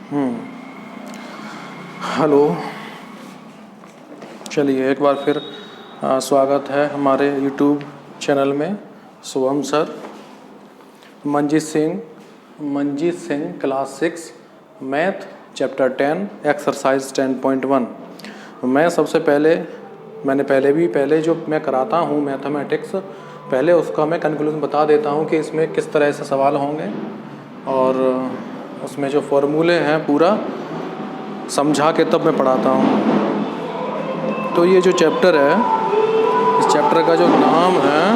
Hello, चलिए एक बार फिर स्वागत है हमारे यूट्यूब चैनल में। Shubham sir, Manjeet Singh class 6 math chapter 10 exercise 10.1। मैंने पहले जो मैं कराता हूँ मैथमेटिक्स, पहले उसका मैं कंक्लूजन बता देता हूँ कि इसमें किस तरह से सवाल होंगे और उसमें जो फॉर्मूले हैं पूरा समझा के तब मैं पढ़ाता हूँ। तो ये जो चैप्टर है, इस चैप्टर का जो नाम है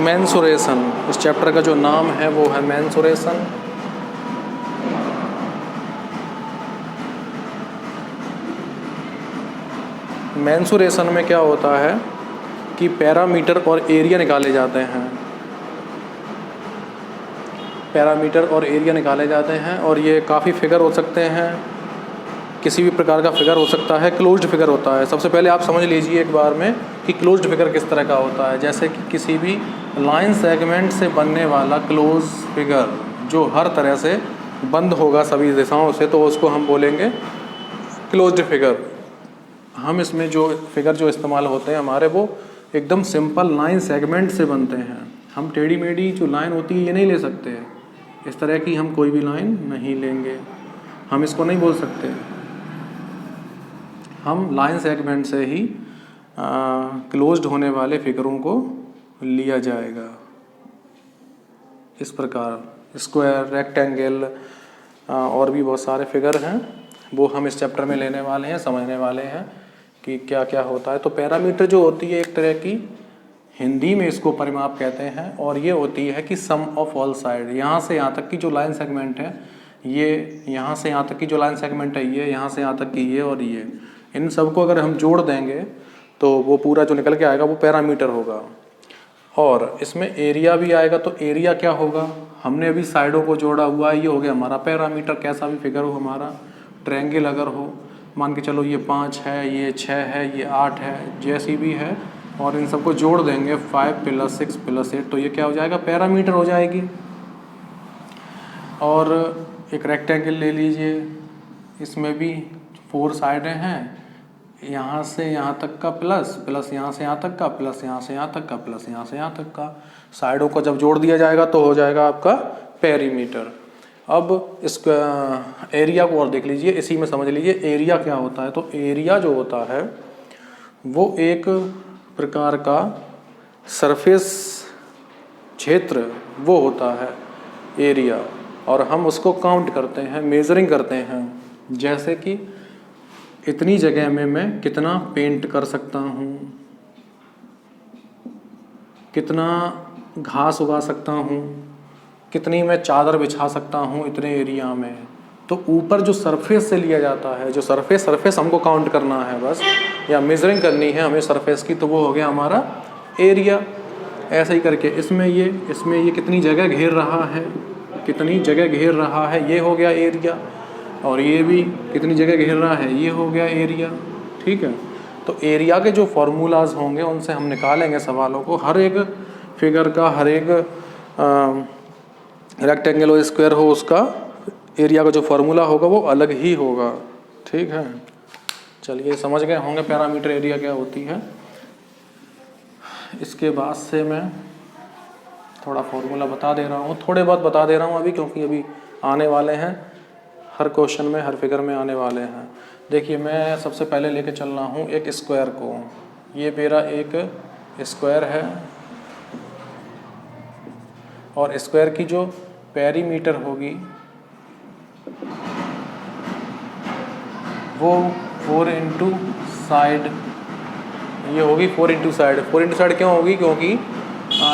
मेंसुरेशन। इस चैप्टर का जो नाम है वो है मेंसुरेशन। मेंसुरेशन में क्या होता है कि पैरामीटर और एरिया निकाले जाते हैं। और ये काफ़ी फिगर हो सकते हैं, किसी भी प्रकार का फिगर हो सकता है, क्लोज्ड फिगर होता है। सबसे पहले आप समझ लीजिए एक बार में कि क्लोज्ड फिगर किस तरह का होता है। जैसे कि किसी भी लाइन सेगमेंट से बनने वाला क्लोज फिगर जो हर तरह से बंद होगा सभी दिशाओं से, तो उसको हम बोलेंगे क्लोज्ड फिगर। हम इसमें जो फिगर जो इस्तेमाल होते हैं हमारे, वो एकदम सिंपल लाइन सेगमेंट से बनते हैं। हम टेढ़ी मेढ़ी जो लाइन होती है ये नहीं ले सकते, इस तरह की हम कोई भी लाइन नहीं लेंगे, हम इसको नहीं बोल सकते। हम लाइन सेगमेंट से ही क्लोज्ड होने वाले फिगरों को लिया जाएगा। इस प्रकार स्क्वायर, रेक्टेंगल और भी बहुत सारे फिगर हैं, वो हम इस चैप्टर में लेने वाले हैं, समझने वाले हैं कि क्या क्या होता है। तो पैरामीटर जो होती है एक तरह की, हिंदी में इसको परिमाप कहते हैं, और ये होती है कि सम ऑफ ऑल साइड। यहाँ से यहाँ तक की जो लाइन सेगमेंट है ये, यहाँ से यहाँ तक की जो लाइन सेगमेंट है ये, यहाँ से यहाँ तक की ये और ये, इन सबको अगर हम जोड़ देंगे तो वो पूरा जो निकल के आएगा वो पैरामीटर होगा। और इसमें एरिया भी आएगा। तो एरिया क्या होगा, हमने अभी साइडों को जोड़ा हुआ है, ये हो गया हमारा पैरामीटर। कैसा भी फिगर हो हमारा, ट्रायंगल अगर हो, मान के चलो ये 5 है, ये 6 है, ये 8 है, जैसी भी है, और इन सबको जोड़ देंगे 5 + 6 + 8, तो ये क्या हो जाएगा, पैरामीटर हो जाएगी। और एक रेक्टेंगल ले लीजिए, इसमें भी 4 साइडें हैं, यहाँ से यहाँ तक का प्लस यहाँ से यहाँ तक का, प्लस यहाँ से यहाँ तक का, प्लस यहाँ से यहाँ तक का। साइडों को जब जोड़ दिया जाएगा तो हो जाएगा आपका पेरीमीटर। अब इसका एरिया को और देख लीजिए, इसी में समझ लीजिए एरिया क्या होता है। तो एरिया जो होता है वो एक प्रकार का सरफेस क्षेत्र वो होता है एरिया, और हम उसको काउंट करते हैं, मेजरिंग करते हैं। जैसे कि इतनी जगह में मैं कितना पेंट कर सकता हूँ, कितना घास उगा सकता हूँ, कितनी मैं चादर बिछा सकता हूँ इतने एरिया में। तो ऊपर जो सरफेस से लिया जाता है, जो सरफेस हमको काउंट करना है बस, या मेजरिंग करनी है हमें सरफेस की, तो वो हो गया हमारा एरिया। ऐसे ही करके इसमें ये कितनी जगह घेर रहा है, ये हो गया एरिया। और ये भी कितनी जगह घेर रहा है, ये हो गया एरिया। ठीक है, तो एरिया के जो फॉर्मूलाज होंगे उनसे हम निकालेंगे सवालों को। हर एक फिगर का, हर एक रेक्टेंगल हो, स्क्वायर हो, उसका एरिया का जो फॉर्मूला होगा वो अलग ही होगा। ठीक है, चलिए समझ गए होंगे पैरामीटर, एरिया क्या होती है। इसके बाद से मैं थोड़ा फॉर्मूला बता दे रहा हूँ, थोड़े बहुत बता दे रहा हूँ अभी, क्योंकि अभी आने वाले हैं, हर क्वेश्चन में, हर फिगर में आने वाले हैं। देखिए, मैं सबसे पहले लेके चल रहा हूँ एक स्क्वायर को। ये मेरा एक स्क्वायर है, और स्क्वायर की जो पेरीमीटर होगी वो 4 इंटू साइड, ये होगी 4 इंटू साइड। 4 इंटू साइड क्यों होगी, क्योंकि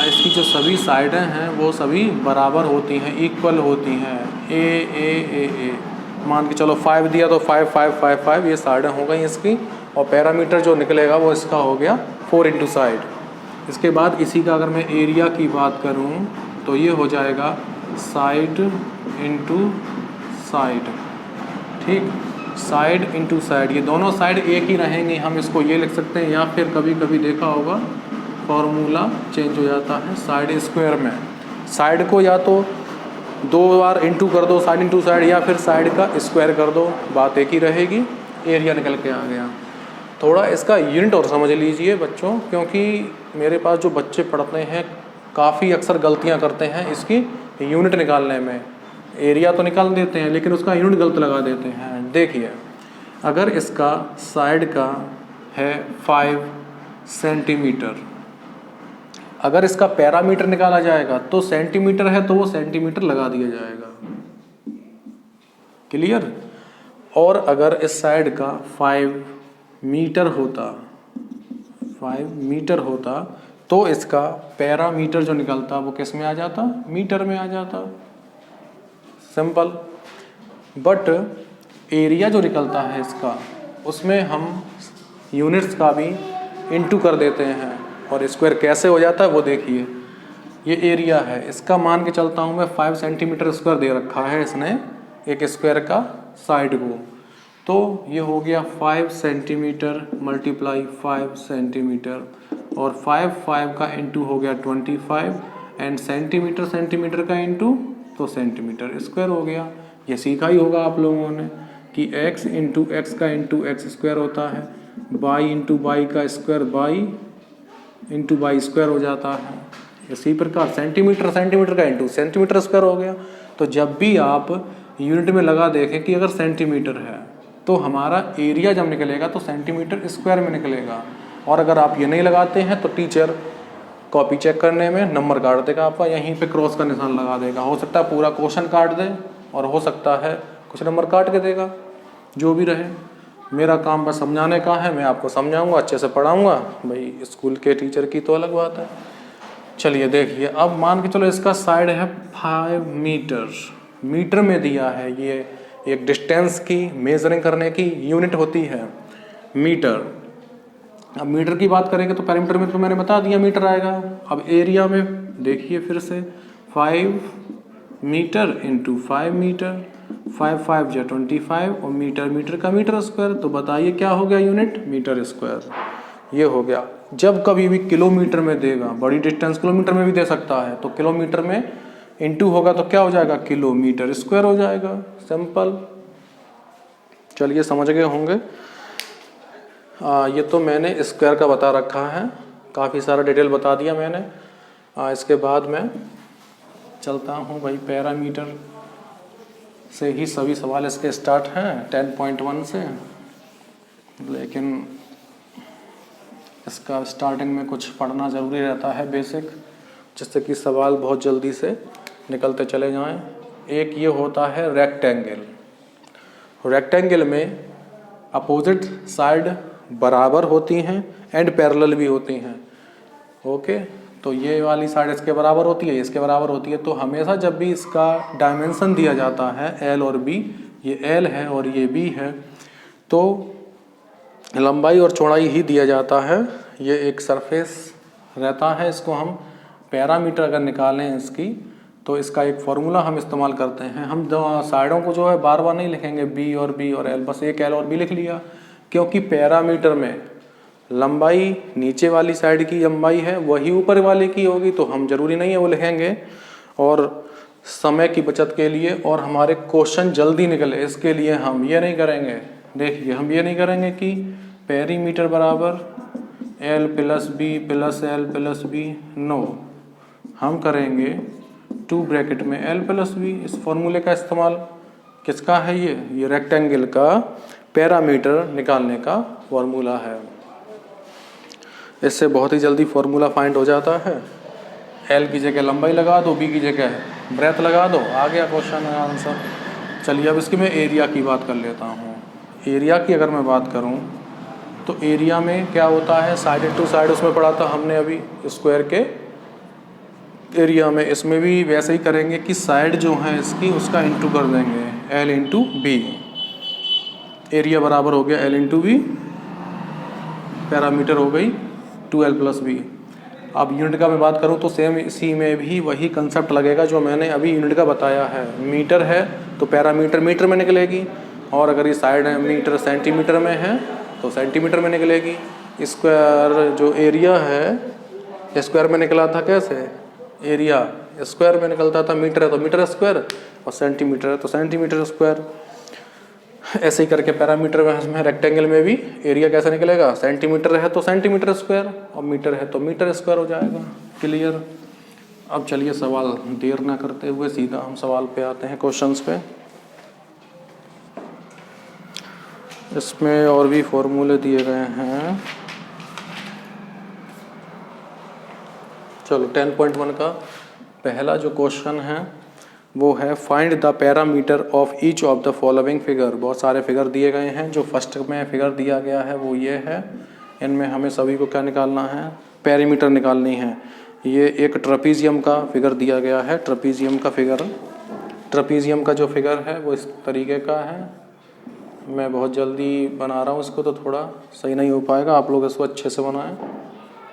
इसकी जो सभी साइडें हैं वो सभी बराबर होती हैं, इक्वल होती हैं। ए मान के चलो 5 दिया तो 5 5 5 5 ये साइडें हो गई इसकी, और पैरामीटर जो निकलेगा वो इसका हो गया 4 इंटू साइड। इसके बाद इसी का अगर मैं एरिया की बात करूं तो ये हो जाएगा साइड इंटू साइड। ठीक, साइड इंटू साइड, ये दोनों साइड एक ही रहेंगी, हम इसको ये लिख सकते हैं, या फिर कभी कभी देखा होगा फॉर्मूला चेंज हो जाता है साइड स्क्वायर में। साइड को या तो 2 बार इंटू कर दो साइड इंटू साइड, या फिर साइड का स्क्वायर कर दो, बात एक ही रहेगी, एरिया निकल के आ गया। थोड़ा इसका यूनिट और समझ लीजिए बच्चों, क्योंकि मेरे पास जो बच्चे पढ़ते हैं काफ़ी अक्सर गलतियां करते हैं इसकी यूनिट निकालने में। एरिया तो निकाल देते हैं लेकिन उसका यूनिट गलत लगा देते हैं। देखिए, अगर इसका साइड का है 5 सेंटीमीटर, अगर इसका पैरामीटर निकाला जाएगा तो सेंटीमीटर है तो वो सेंटीमीटर लगा दिया जाएगा। क्लियर? और अगर इस साइड का 5 मीटर होता तो इसका पैरामीटर जो निकलता वो किस में आ जाता? मीटर में आ जाता। सिंपल। बट एरिया जो निकलता है इसका, उसमें हम यूनिट्स का भी इंटू कर देते हैं, और स्क्वायर कैसे हो जाता है वो देखिए। ये एरिया है, इसका मान के चलता हूँ मैं 5 सेंटीमीटर स्क्वायर दे रखा है इसने एक स्क्वायर का साइड को, तो ये हो गया 5 सेंटीमीटर मल्टीप्लाई 5 सेंटीमीटर, और 5 का इंटू हो गया 25, एंड सेंटीमीटर का इंटू तो सेंटीमीटर स्क्वायर हो गया। ये सीखा ही होगा आप लोगों ने कि x इंटू एक्स का इंटू एक्स स्क्वायर होता है, y इंटू वाई का square y into Y square हो जाता है। इसी प्रकार सेंटीमीटर का इंटू सेंटीमीटर स्क्वायर हो गया। तो जब भी आप यूनिट में लगा देखें कि अगर सेंटीमीटर है तो हमारा एरिया जब निकलेगा तो सेंटीमीटर स्क्वायर में निकलेगा, और अगर आप ये नहीं लगाते हैं तो टीचर कॉपी चेक करने में नंबर काट देगा आपका, यहीं पे क्रॉस का निशान लगा देगा। हो सकता है पूरा क्वेश्चन काट दे और हो सकता है कुछ नंबर काट के देगा, जो भी रहे। मेरा काम बस समझाने का है, मैं आपको समझाऊंगा, अच्छे से पढ़ाऊंगा। भाई स्कूल के टीचर की तो अलग बात है। चलिए देखिए, अब मान के चलो इसका साइड है 5 मीटर में दिया है। ये एक डिस्टेंस की मेजरिंग करने की यूनिट होती है मीटर। अब मीटर की बात करेंगे तो पैरामीटर में तो मैंने बता दिया मीटर आएगा। अब एरिया में देखिए फिर से 5 मीटर इंटू 5 मीटर, 5 या 25, और मीटर का मीटर स्क्वायर, तो बताइए क्या हो गया यूनिट? Metre square. ये हो गया। जब कभी भी किलोमीटर में देगा, बड़ी डिस्टेंस किलोमीटर में भी दे सकता है, तो किलोमीटर में इंटू होगा तो क्या हो जाएगा? किलोमीटर स्क्वायर हो जाएगा। सिंपल। चलिए समझ गए होंगे। ये तो मैंने स्क्वायर का बता रखा है, काफ़ी सारा डिटेल बता दिया मैंने। इसके बाद मैं चलता हूँ भाई पैरामीटर से ही सभी सवाल इसके स्टार्ट हैं 10.1 से, लेकिन इसका स्टार्टिंग में कुछ पढ़ना ज़रूरी रहता है बेसिक, जिससे कि सवाल बहुत जल्दी से निकलते चले जाएं। एक ये होता है रेक्टेंगल। रेक्टेंगल में अपोजिट साइड बराबर होती हैं एंड पैरेलल भी होती हैं। ओके, तो ये वाली साइड इसके बराबर होती है, इसके बराबर होती है। तो हमेशा जब भी इसका डायमेंशन दिया जाता है L और B, ये L है और ये B है, तो लंबाई और चौड़ाई ही दिया जाता है। ये एक सरफेस रहता है, इसको हम पैरामीटर अगर निकालें इसकी, तो इसका एक फॉर्मूला हम इस्तेमाल करते हैं। हम साइडों को जो है बार बार नहीं लिखेंगे B और L, बस एक L और B लिख लिया, क्योंकि पैरामीटर में लंबाई नीचे वाली साइड की लंबाई है वही ऊपर वाले की होगी, तो हम जरूरी नहीं है वो लिखेंगे। और समय की बचत के लिए और हमारे क्वेश्चन जल्दी निकले इसके लिए हम ये नहीं करेंगे। देखिए, हम ये नहीं करेंगे कि पेरीमीटर बराबर L plus B plus L plus B, no, हम करेंगे 2 ब्रैकेट में L प्लस B। इस फॉर्मूले का इस्तेमाल किसका है? ये रेक्टेंगल का पैरामीटर निकालने का फॉर्मूला है। इससे बहुत ही जल्दी फॉर्मूला फाइंड हो जाता है। L की जगह लंबाई लगा दो, B की जगह ब्रेथ लगा दो, आ गया क्वेश्चन का आंसर। चलिए अब इसकी मैं एरिया की बात कर लेता हूँ। एरिया की अगर मैं बात करूँ तो एरिया में क्या होता है? साइड टू साइड उसमें पढ़ा था हमने अभी स्क्वायर के एरिया में। इसमें भी वैसे ही करेंगे कि साइड जो है इसकी उसका इंटू कर देंगे, L इंटू B। एरिया बराबर हो गया L इंटू B, पैरामीटर हो गई 2L प्लस B। अब यूनिट का मैं बात करूं तो सेम इसी में भी वही कंसेप्ट लगेगा जो मैंने अभी यूनिट का बताया है। मीटर है तो पैरामीटर मीटर में निकलेगी, और अगर ये साइड है मीटर सेंटीमीटर में है तो सेंटीमीटर में निकलेगी। स्क्वायर जो एरिया है स्क्वायर में निकला था कैसे? एरिया स्क्वायर में निकलता था, मीटर है तो मीटर स्क्वायर और सेंटीमीटर है तो सेंटीमीटर स्क्वायर। ऐसे ही करके पैरामीटर में रेक्टेंगल में भी एरिया कैसे निकलेगा, सेंटीमीटर है तो सेंटीमीटर स्क्वायर और मीटर है तो मीटर स्क्वायर हो जाएगा। क्लियर। अब चलिए सवाल देर ना करते हुए सीधा हम सवाल पे आते हैं, क्वेश्चंस पे। इसमें और भी फॉर्मूले दिए गए हैं। चलो 10.1 का पहला जो क्वेश्चन है वो है find the parameter of each of the following figure. बहुत सारे फिगर दिए गए हैं। जो फर्स्ट में फिगर दिया गया है वो ये है। इनमें हमें सभी को क्या निकालना है, पैरामीटर निकालनी है। ये एक ट्रेपीजियम का फिगर दिया गया है। ट्रेपीजियम का फिगर, ट्रेपीजियम का जो फिगर है वो इस तरीके का है। मैं बहुत जल्दी बना रहा हूँ इसको तो थोड़ा सही नहीं हो पाएगा, आप लोग इसको अच्छे से बनाएं।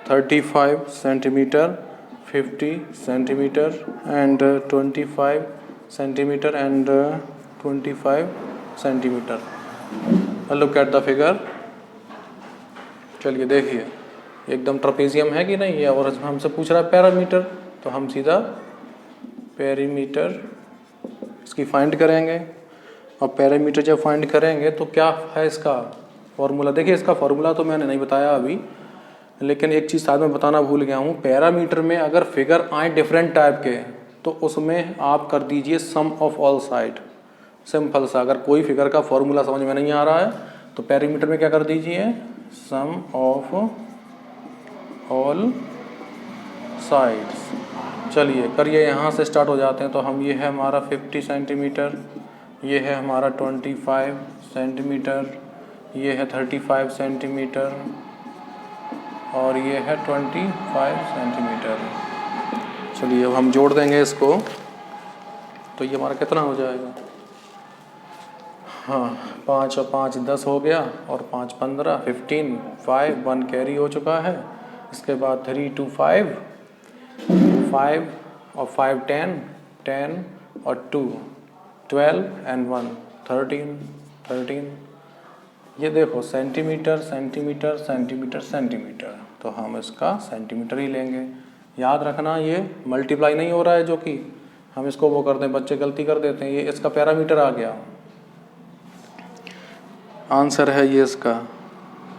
35 centimetre, 50 centimetre and 25 centimetre and 25 centimetre. Look at the figure. चलिए देखिए एकदम ट्रेपीजियम है कि नहीं है, और हमसे पूछ रहा है पैरामीटर, तो हम सीधा पेरीमीटर इसकी फाइंड करेंगे। और पैरामीटर जब फाइंड करेंगे तो क्या है इसका फॉर्मूला। देखिए इसका फॉर्मूला तो मैंने नहीं बताया अभी, लेकिन एक चीज़ शायद मैं बताना भूल गया हूँ। पैरामीटर में अगर फिगर आए डिफरेंट टाइप के तो उसमें आप कर दीजिए सम ऑफ ऑल साइड। सिंपल सा, अगर कोई फिगर का फॉर्मूला समझ में नहीं आ रहा है तो पैरामीटर में क्या कर दीजिए, सम ऑफ ऑल साइड्स। चलिए करिए, यहाँ से स्टार्ट हो जाते हैं। तो हम ये है हमारा 50 सेंटीमीटर, ये है हमारा 25 सेंटीमीटर, ये है 35 सेंटीमीटर और ये है 25 सेंटीमीटर। चलिए अब हम जोड़ देंगे इसको, तो ये हमारा कितना हो जाएगा, हाँ 5 और 5 10 हो गया और 5 15 15, 5 1 कैरी हो चुका है। इसके बाद 3 2 5 5 और 5 10 10 और 2 12 एंड 1 13। ये देखो सेंटीमीटर सेंटीमीटर सेंटीमीटर सेंटीमीटर, तो हम इसका सेंटीमीटर ही लेंगे। याद रखना ये मल्टीप्लाई नहीं हो रहा है, जो कि हम इसको वो करते हैं, बच्चे गलती कर देते हैं। ये इसका पैरामीटर आ गया, आंसर है ये इसका,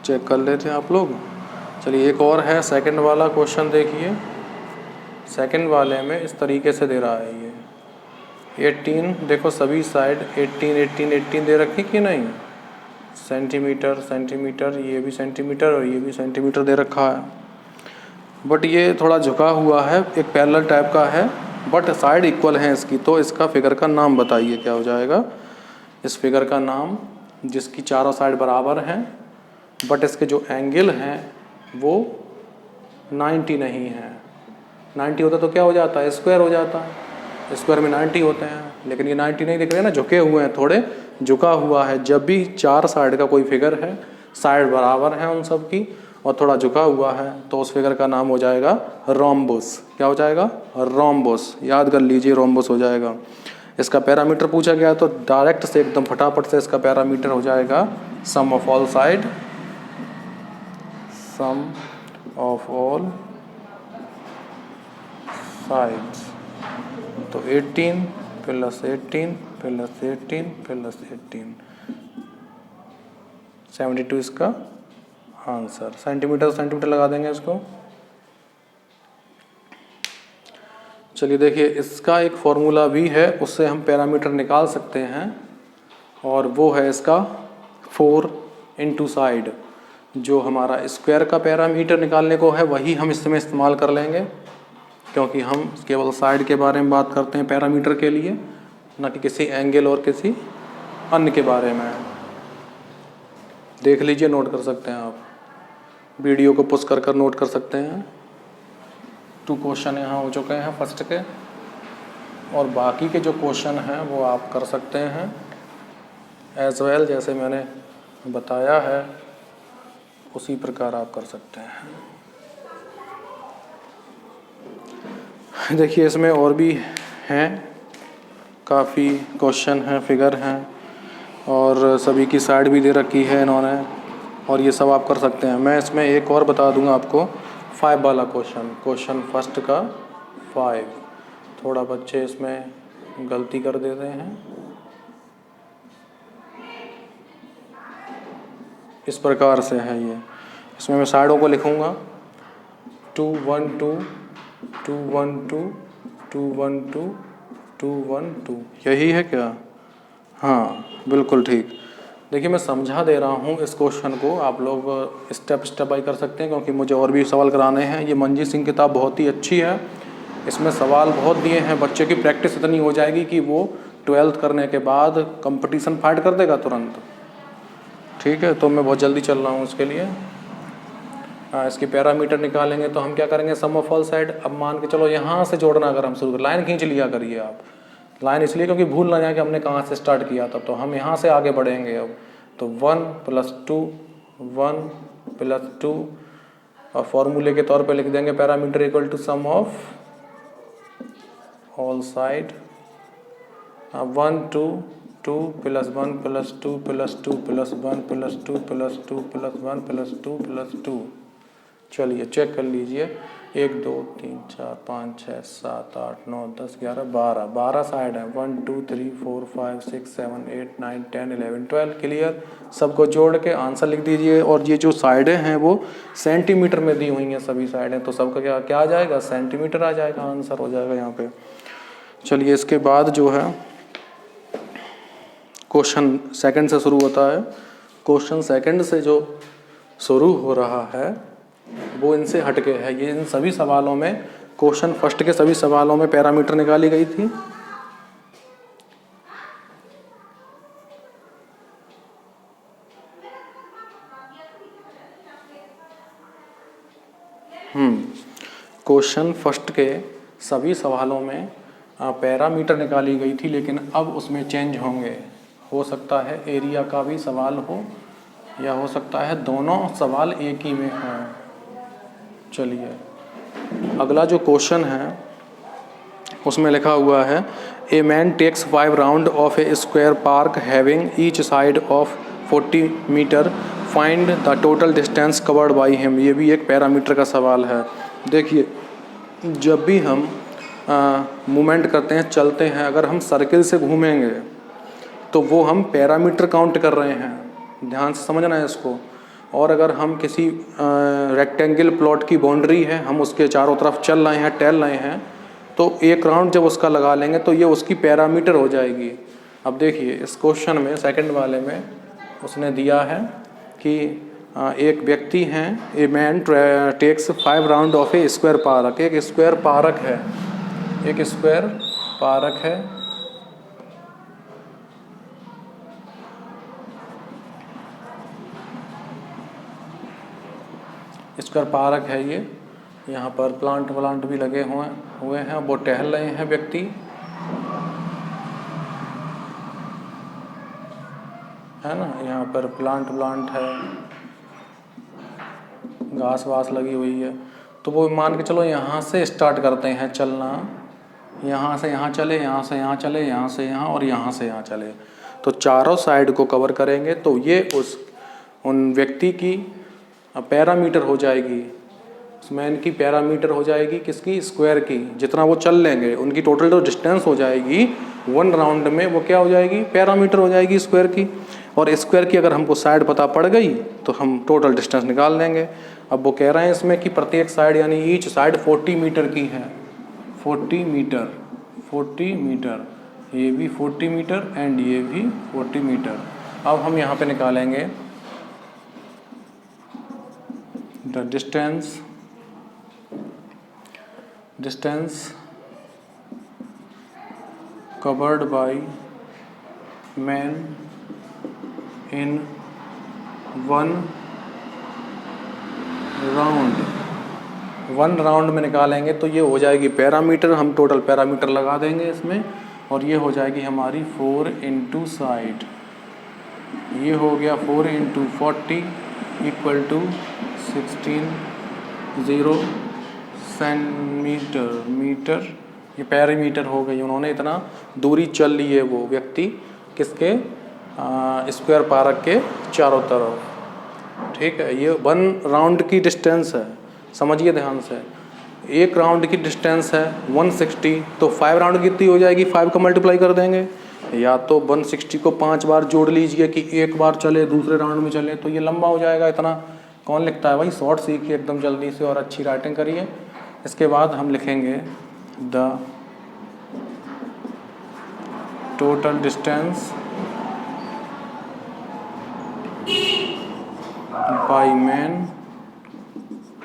चेक कर लेते हैं आप लोग। चलिए एक और है, सेकंड वाला क्वेश्चन देखिए। सेकंड वाले में इस तरीके से दे रहा है ये 18, देखो सभी साइड 18 18 18 दे रखी कि नहीं, सेंटीमीटर सेंटीमीटर, ये भी सेंटीमीटर और ये भी सेंटीमीटर दे रखा है। बट ये थोड़ा झुका हुआ है, एक पैरेलल टाइप का है, बट साइड इक्वल है इसकी। तो इसका फिगर का नाम बताइए क्या हो जाएगा। इस फिगर का नाम, जिसकी चारों साइड बराबर हैं बट इसके जो एंगल हैं वो 90 नहीं है। 90 होता तो क्या हो जाता है, स्क्वायर हो जाता है। स्क्वायर में 90 होते हैं, लेकिन ये 90 नहीं दिख रहे ना, झुके हुए हैं, थोड़े झुका हुआ है। जब भी चार साइड का कोई फिगर है, साइड बराबर है उन सब की और थोड़ा झुका हुआ है, तो उस फिगर का नाम हो जाएगा रोम्बस। क्या हो जाएगा, रोम्बस। याद कर लीजिए, रोम्बस हो जाएगा। इसका पैरामीटर पूछा गया तो डायरेक्ट से एकदम फटाफट से इसका पैरामीटर हो जाएगा sum of all side, sum of all sides. तो 18 प्लस 18 प्लस 18 प्लस 18, 72 इसका आंसर। सेंटीमीटर सेंटीमीटर लगा देंगे इसको। चलिए देखिए, इसका एक फॉर्मूला भी है, उससे हम पैरामीटर निकाल सकते हैं, और वो है इसका 4 इंटू साइड। जो हमारा स्क्वायर का पैरामीटर निकालने को है वही हम इसमें इस्तेमाल कर लेंगे, क्योंकि हम केवल साइड के बारे में बात करते हैं पैरामीटर के लिए, ना कि किसी एंगल और किसी अन्य के बारे में। देख लीजिए, नोट कर सकते हैं आप, वीडियो को पुश कर नोट कर सकते हैं। 2 क्वेश्चन यहाँ हो चुके हैं फर्स्ट के, और बाकी के जो क्वेश्चन हैं वो आप कर सकते हैं एज वेल, जैसे मैंने बताया है उसी प्रकार आप कर सकते हैं। देखिए इसमें और भी हैं, काफ़ी क्वेश्चन हैं, फिगर हैं, और सभी की साइड भी दे रखी है इन्होंने, और ये सब आप कर सकते हैं। मैं इसमें एक और बता दूंगा आपको, 5 वाला क्वेश्चन फर्स्ट का 5। थोड़ा बच्चे इसमें गलती कर देते हैं। इस प्रकार से है ये। इसमें मैं साइडों को लिखूँगा 2 1 2 2 1 2 2 1 2 2 1 2। यही है क्या? हाँ बिल्कुल ठीक। देखिए मैं समझा दे रहा हूँ इस क्वेश्चन को, आप लोग स्टेप स्टेप बाय कर सकते हैं क्योंकि मुझे और भी सवाल कराने हैं। ये मंजीत सिंह किताब बहुत ही अच्छी है, इसमें सवाल बहुत दिए हैं। बच्चे की प्रैक्टिस इतनी हो जाएगी कि वो 12th करने के बाद कंपटीशन फाइट कर देगा तुरंत। ठीक है, तो मैं बहुत जल्दी चल रहा हूँ इसके लिए। इसकी पैरामीटर निकालेंगे तो हम क्या करेंगे, सम ऑफ ऑल साइड। अब मान के चलो यहाँ से जोड़ना अगर हम शुरू कर, लाइन खींच लिया करिए आप। लाइन इसलिए क्योंकि भूल ना जाए कि हमने कहाँ से स्टार्ट किया था। तो हम यहाँ से आगे बढ़ेंगे अब। तो 1 + 2 1 + 2 और फॉर्मूले के तौर पे लिख देंगे parameter equal to sum of all side. 1 2 2 + 1 + 2 + 2 + 1 + 2 + 2 + 1 + 2 + 2। चलिए चेक कर लीजिए। 1 2 3 4 5 6 7 8 9 10 11 12 साइड है। 1 2 3 4 5 6 7 8 9 10 11 12। क्लियर। सबको जोड़ के आंसर लिख दीजिए। और ये जो साइडें हैं वो सेंटीमीटर में दी हुई हैं सभी साइडें, तो सबका क्या आ जाएगा, सेंटीमीटर आ जाएगा, आंसर हो जाएगा यहाँ पे। चलिए इसके बाद जो है क्वेश्चन सेकंड से शुरू होता है। क्वेश्चन सेकंड से जो शुरू हो रहा है वो इनसे हटके है। ये इन सभी सवालों में, क्वेश्चन फर्स्ट के सभी सवालों में पैरामीटर निकाली गई थी। क्वेश्चन फर्स्ट के सभी सवालों में पैरामीटर निकाली गई थी, लेकिन अब उसमें चेंज होंगे। हो सकता है एरिया का भी सवाल हो, या हो सकता है दोनों सवाल एक ही में हों। चलिए अगला जो क्वेश्चन है उसमें लिखा हुआ है, a man takes 5 round of a square park having each side of 40 metre, find the total distance covered by him. ये भी एक पैरामीटर का सवाल है। देखिए जब भी हम मूवमेंट करते हैं, चलते हैं, अगर हम सर्किल से घूमेंगे तो वो हम पैरामीटर काउंट कर रहे हैं, ध्यान से समझना है इसको। और अगर हम किसी रेक्टेंगल प्लॉट की बाउंड्री है, हम उसके चारों तरफ चल रहे हैं, टहल रहे हैं, तो एक राउंड जब उसका लगा लेंगे तो ये उसकी पैरामीटर हो जाएगी। अब देखिए इस क्वेश्चन में सेकंड वाले में उसने दिया है कि एक व्यक्ति हैं, a man takes 5 round of a square park. एक स्क्वायर पार्क है, एक स्क्वायर पार्क है, स्क्वायर पार्क है ये। यहाँ पर प्लांट भी लगे हुए हैं, वो टहल रहे हैं व्यक्ति, है ना। यहाँ पर प्लांट है, घास वास लगी हुई है। तो वो मान के चलो यहाँ से स्टार्ट करते हैं चलना, यहाँ से यहाँ चले, यहाँ से यहाँ चले, यहाँ से यहाँ और यहाँ से यहाँ चले, तो चारों साइड को कवर करेंगे। तो ये उन व्यक्ति की पैरामीटर हो जाएगी, उस मैन की पैरामीटर हो जाएगी, किसकी, स्क्वायर की। जितना वो चल लेंगे उनकी टोटल जो डिस्टेंस हो जाएगी 1 राउंड में, वो क्या हो जाएगी, पैरामीटर हो जाएगी स्क्वायर की। और स्क्वायर की अगर हमको साइड पता पड़ गई तो हम टोटल डिस्टेंस निकाल लेंगे। अब वो कह रहे हैं इसमें कि प्रत्येक साइड यानी ईच साइड 40 मीटर की है। 40 मीटर, ये भी 40 मीटर एंड ये भी 40 मीटर। अब हम यहाँ पे निकालेंगे the distance covered by man in 1 round. 1 round में निकालेंगे तो ये हो जाएगी पैरामीटर, हम टोटल पैरामीटर लगा देंगे इसमें, और ये हो जाएगी हमारी 4 इंटू साइड। ये हो गया 4 इंटू 40 इक्वल टू 16 सेंटीमीटर। ये पैरामीटर हो गई, उन्होंने इतना दूरी चल ली है वो व्यक्ति, किसके, स्क्वायर पार्क के चारों तरफ। ठीक है, ये 1 राउंड की डिस्टेंस है, समझिए ध्यान से। एक राउंड की डिस्टेंस है 160, तो 5 राउंड कितनी हो जाएगी, 5 का मल्टीप्लाई कर देंगे। या तो 160 को 5 बार जोड़ लीजिए कि एक बार चले दूसरे राउंड में चले, तो ये लंबा हो जाएगा। इतना कौन लिखता है भाई, शॉर्ट सीखिए एकदम जल्दी से और अच्छी राइटिंग करिए। इसके बाद हम लिखेंगे the total distance by man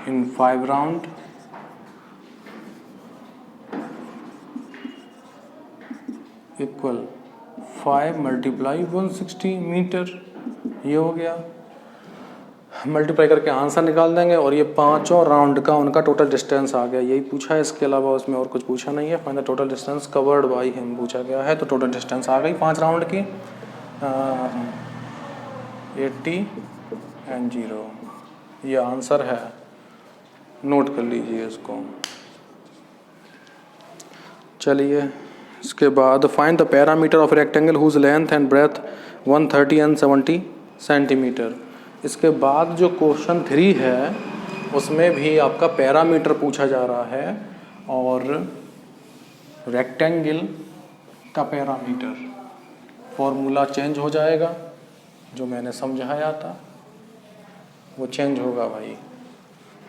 in 5 round equal 5 multiply 160 metre. ये हो गया, मल्टीप्लाई करके आंसर निकाल देंगे और ये पांचों राउंड का उनका टोटल डिस्टेंस आ गया। यही पूछा है, इसके अलावा उसमें और कुछ पूछा नहीं है। Find the total distance covered by him पूछा गया है, तो टोटल डिस्टेंस आ गई 5 राउंड की 80 एंड 0। ये आंसर है, नोट कर लीजिए इसको। चलिए इसके बाद find the parameter of rectangle whose length and breadth 130 and 70 centimetre. इसके बाद जो क्वेश्चन 3 है उसमें भी आपका पैरामीटर पूछा जा रहा है और रेक्टेंगल का पैरामीटर। फॉर्मूला चेंज हो जाएगा, जो मैंने समझाया था वो चेंज होगा भाई।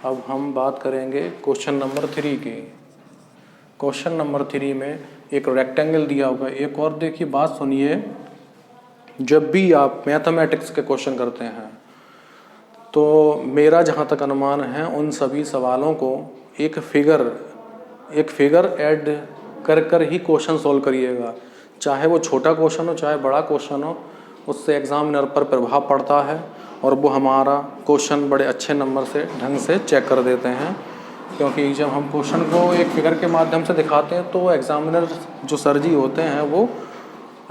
अब हम बात करेंगे क्वेश्चन नंबर 3 की। क्वेश्चन नंबर 3 में एक रेक्टेंगल दिया होगा। एक और देखिए, बात सुनिए, जब भी आप मैथमेटिक्स के क्वेश्चन करते हैं तो मेरा जहाँ तक अनुमान है उन सभी सवालों को एक फिगर ऐड कर ही क्वेश्चन सॉल्व करिएगा। चाहे वो छोटा क्वेश्चन हो चाहे बड़ा क्वेश्चन हो, उससे एग्जामिनर पर प्रभाव पड़ता है और वो हमारा क्वेश्चन बड़े अच्छे नंबर से ढंग से चेक कर देते हैं। क्योंकि जब हम क्वेश्चन को एक फिगर के माध्यम से दिखाते हैं तो एग्जामिनर जो सर जी होते हैं वो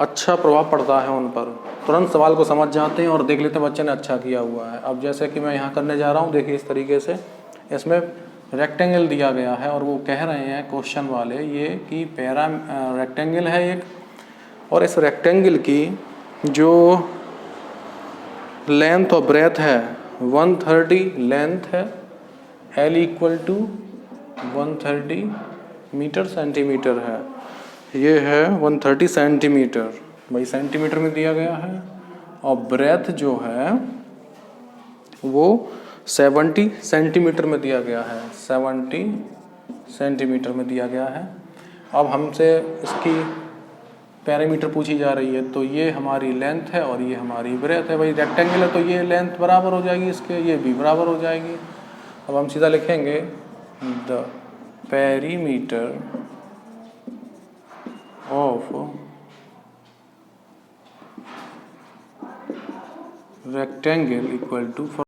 अच्छा प्रभाव पड़ता है उन पर, तुरंत सवाल को समझ जाते हैं और देख लेते हैं बच्चे ने अच्छा किया हुआ है। अब जैसे कि मैं यहाँ करने जा रहा हूँ, देखिए इस तरीके से इसमें रेक्टेंगल दिया गया है और वो कह रहे हैं क्वेश्चन वाले ये कि रेक्टेंगल है एक, और इस रेक्टेंगल की जो लेंथ और ब्रेथ है 130 लेंथ है, L equal to 130 metre centimetre है। ये है 130 सेंटीमीटर, भाई सेंटीमीटर में दिया गया है। और ब्रेथ जो है वो 70 सेंटीमीटर में दिया गया है, 70 सेंटीमीटर में दिया गया है। अब हमसे इसकी पैरामीटर पूछी जा रही है, तो ये हमारी लेंथ है और ये हमारी ब्रेथ है। भाई रेक्टेंगल है तो ये लेंथ बराबर हो जाएगी इसके, ये भी बराबर हो जाएगी। अब हम सीधा लिखेंगे the perimeter of rectangle equal to